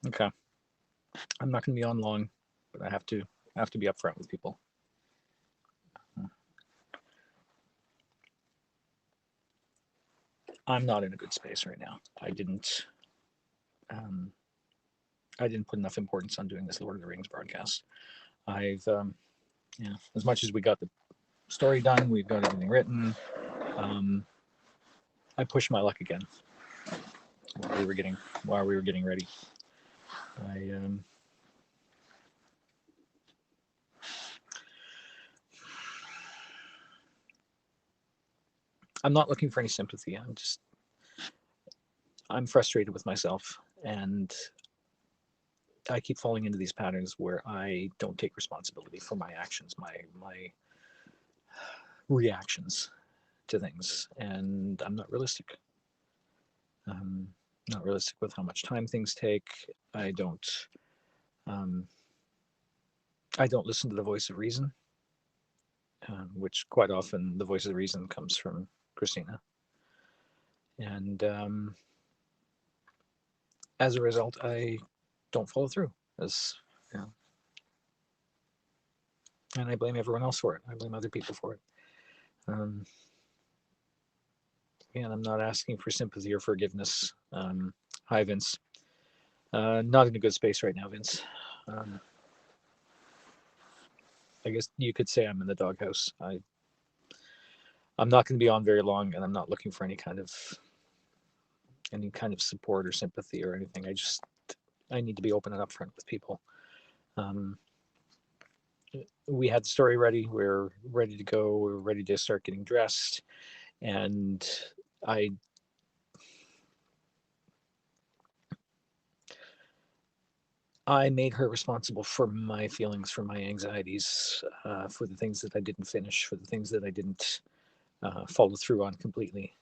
Okay. I'm not going to be on long, but I have to be upfront with people. I'm not in a good space right now. Um, I didn't put enough importance on doing this Lord of the Rings broadcast. I've yeah, as much as we got the story done, we've got everything written. Um, I pushed my luck again while we were getting ready. I I'm not looking for any sympathy. I'm frustrated with myself, and I keep falling into these patterns where I don't take responsibility for my actions, my reactions to things, and I'm not realistic. Um, not realistic with how much time things take. I don't. Um, I don't listen to the voice of reason, which quite often the voice of reason comes from Christina, and as a result, I don't follow through. As you know, and I blame everyone else for it. I blame other people for it. Um, and I'm not asking for sympathy or forgiveness. Hi, Vince. Not in a good space right now, Vince. Um, I guess you could say I'm in the doghouse. I'm not going to be on very long, and I'm not looking for any kind of support or sympathy or anything. I need to be open and upfront with people. Um, we had the story ready. We're ready to go. We're ready to start getting dressed, and I I made her responsible for my feelings, for my anxieties, for the things that I didn't finish, for the things that I didn't follow through on completely.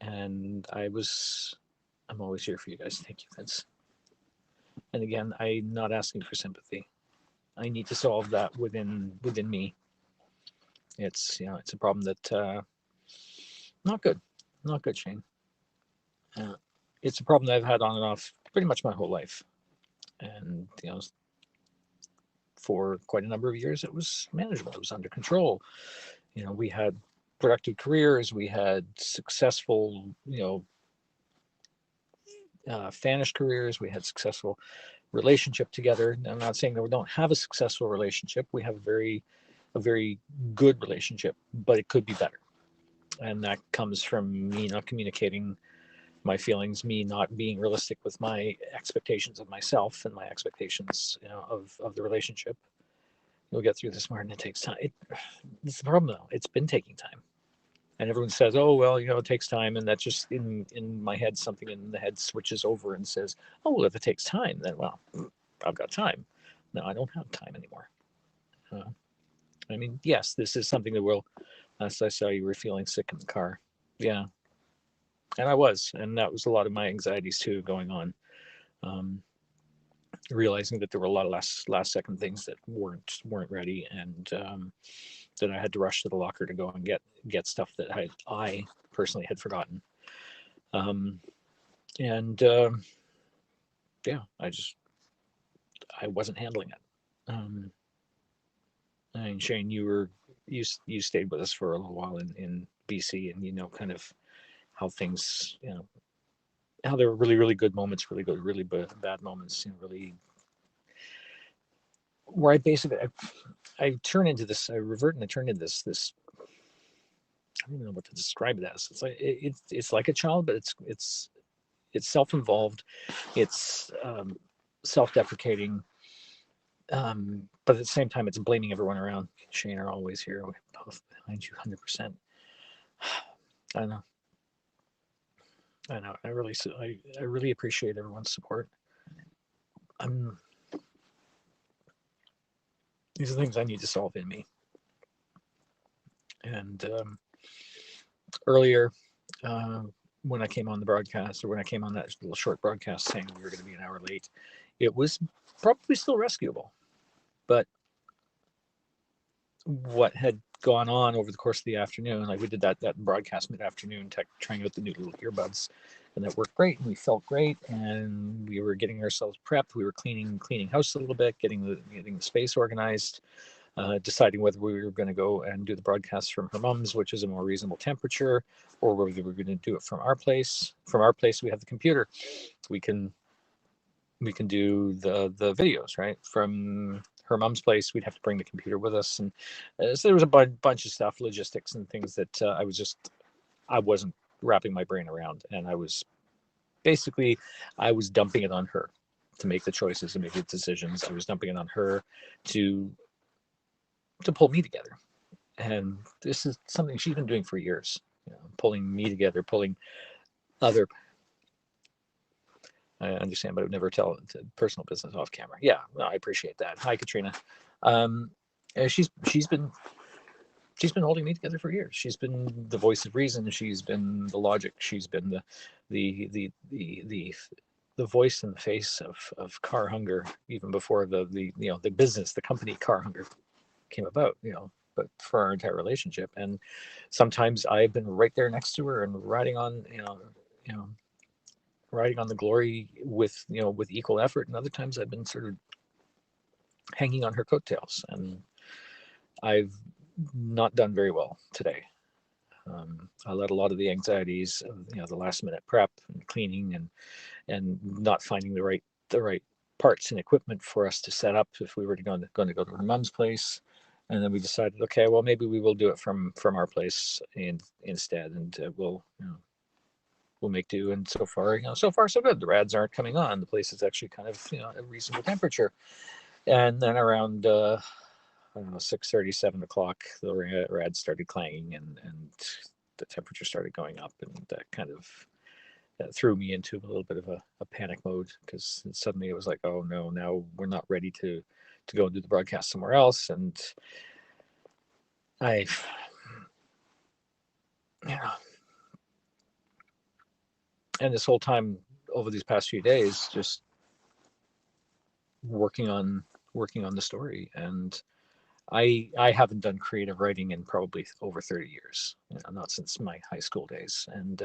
And I'm always here for you guys. Thank you, Vince. And again, I'm not asking for sympathy. I need to solve that within me. It's a problem that not good, not good, Shane. Uh, it's a problem that I've had on and off pretty much my whole life, and for quite a number of years it was manageable. It was under control. We had productive careers. We had successful, fanish careers. We had successful relationship together. I'm not saying that we don't have a successful relationship. We have a very good relationship, but it could be better. And that comes from me not communicating my feelings, me not being realistic with my expectations of myself and my expectations, of the relationship. You'll get through this, Martin. It takes time. It's the problem, though. It's been taking time. And everyone says, "Oh, well, it takes time," and that's just in my head. Something in the head switches over and says, "Oh, well, if it takes time, then well, I've got time." No, I don't have time anymore. Uh, I mean, yes, this is something that will. As I saw you were feeling sick in the car. Yeah, and I was, and that was a lot of my anxieties too going on. Um, Realizing that there were a lot of last second things that weren't ready, and that I had to rush to the locker to go and get stuff that I personally had forgotten. Um, and yeah, I wasn't handling it. I mean, Shane, you stayed with us for a little while in BC, and kind of how things, how there were really really good moments, really good, really bad moments, really where I basically I turn into this, I revert and I turn into this. I don't even know what to describe it as. It's like a child, but it's self-involved. It's self-deprecating, but at the same time, it's blaming everyone around. Shane are always here. We're both behind you, 100%. I know, I know. I really appreciate everyone's support. I'm These are things I need to solve in me. And earlier, uh, when I came on the broadcast, or when I came on that little short broadcast saying we were going to be an hour late, it was probably still rescuable. But what had gone on over the course of the afternoon, like we did that broadcast mid afternoon, trying out the new little earbuds, and that worked great, and we felt great, and we were getting ourselves prepped. We were cleaning house a little bit, getting the space organized, deciding whether we were going to go and do the broadcast from her mom's, which is a more reasonable temperature, or whether we were going to do it from our place. From our place, we have the computer. We can do the videos, right? From her mom's place, we'd have to bring the computer with us, and so there was a bunch of stuff, logistics and things that I wasn't wrapping my brain around, and I was dumping it on her to make the choices and make the decisions. I was dumping it on her to pull me together, and this is something she's been doing for years. Pulling me together, pulling other. I understand, but I would never tell personal business off camera. Yeah, no, I appreciate that. Hi, Katrina. Um, she's been holding me together for years. She's been the voice of reason. She's been the logic. She's been the voice and the face of Car Hunger, even before the business, the company Car Hunger came about. But for our entire relationship, and sometimes I've been right there next to her and riding on the glory with equal effort, and other times I've been sort of hanging on her coattails, and I've not done very well today. I let a lot of the anxieties of the last minute prep and cleaning and not finding the right parts and equipment for us to set up if we were going to go to her mom's place, and then we decided, okay, well, maybe we will do it from our place instead, and we'll make do. And so far so good. The rads aren't coming on. The place is actually kind of a reasonable temperature. And then around I don't know, 6:30, 7 o'clock, the rads started clanging, and the temperature started going up, and that kind of threw me into a little bit of a panic mode, because suddenly it was like, oh no, now we're not ready to go and do the broadcast somewhere else. And I, and this whole time over these past few days, just working on the story. And I haven't done creative writing in probably over 30 years, not since my high school days. And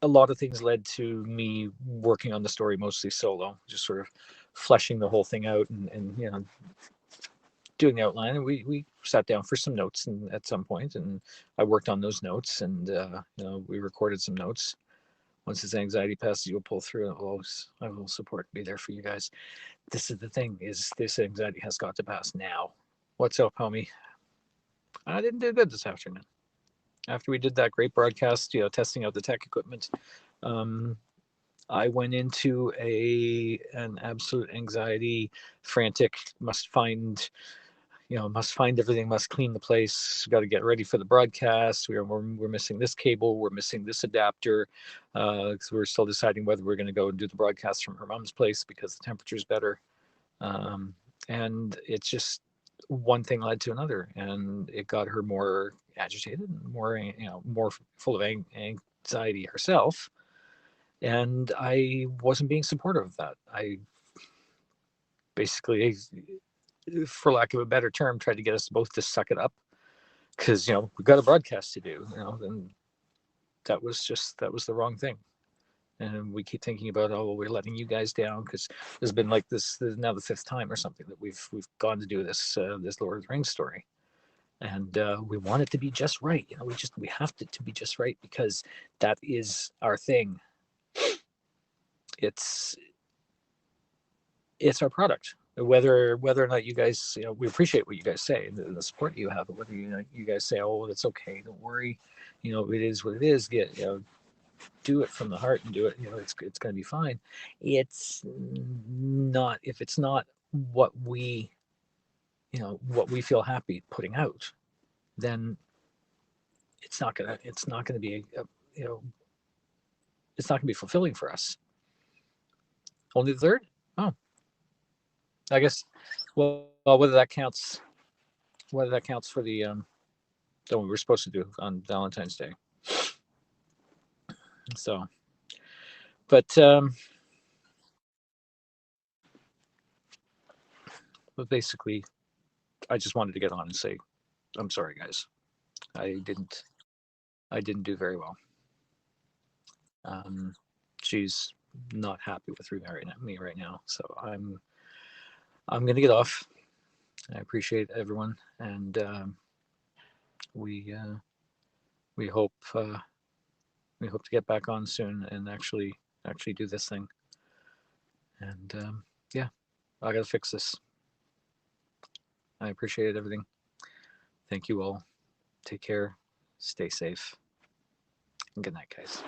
a lot of things led to me working on the story mostly solo, just sort of fleshing the whole thing out, and doing the outline. And we sat down for some notes, and at some point, and I worked on those notes, and we recorded some notes. Once this anxiety passes, you'll pull through, and I will support, be there for you guys. This is the thing: is this anxiety has got to pass now. What's up, homie? I didn't do good this afternoon. After we did that great broadcast, testing out the tech equipment, I went into an absolute anxiety, frantic, must find everything, must clean the place, got to get ready for the broadcast. We're missing this cable, we're missing this adapter, because we're still deciding whether we're going to go and do the broadcast from her mom's place because the temperature's better. And it's just one thing led to another, and it got her more agitated, more full of anxiety herself. And I wasn't being supportive of that. I basically, for lack of a better term, tried to get us both to suck it up, because we've got a broadcast to do. And that was the wrong thing. And we keep thinking about, oh, well, we're letting you guys down, because there's been like this is now the fifth time or something that we've gone to do this Lord of the Rings story, and we want it to be just right. We have to be just right, because that is our thing. It's our product. Whether or not you guys, we appreciate what you guys say, the support you have, but whether you guys say, oh, it's okay, don't worry, it is what it is. Do it from the heart and do it. It's going to be fine. It's not, if it's not what we feel happy putting out, then it's not gonna be it's not gonna be fulfilling for us. Only the third? Oh, I guess. Well, whether that counts for the that we were supposed to do on Valentine's Day. So, but basically, I just wanted to get on and say, I'm sorry, guys. I didn't I didn't do very well. She's not happy with me right now, so I'm gonna get off. I appreciate everyone, and we uh, we hope we hope to get back on soon and actually do this thing. And yeah, I gotta fix this. I appreciate everything. Thank you all. Take care. Stay safe. And good night, guys.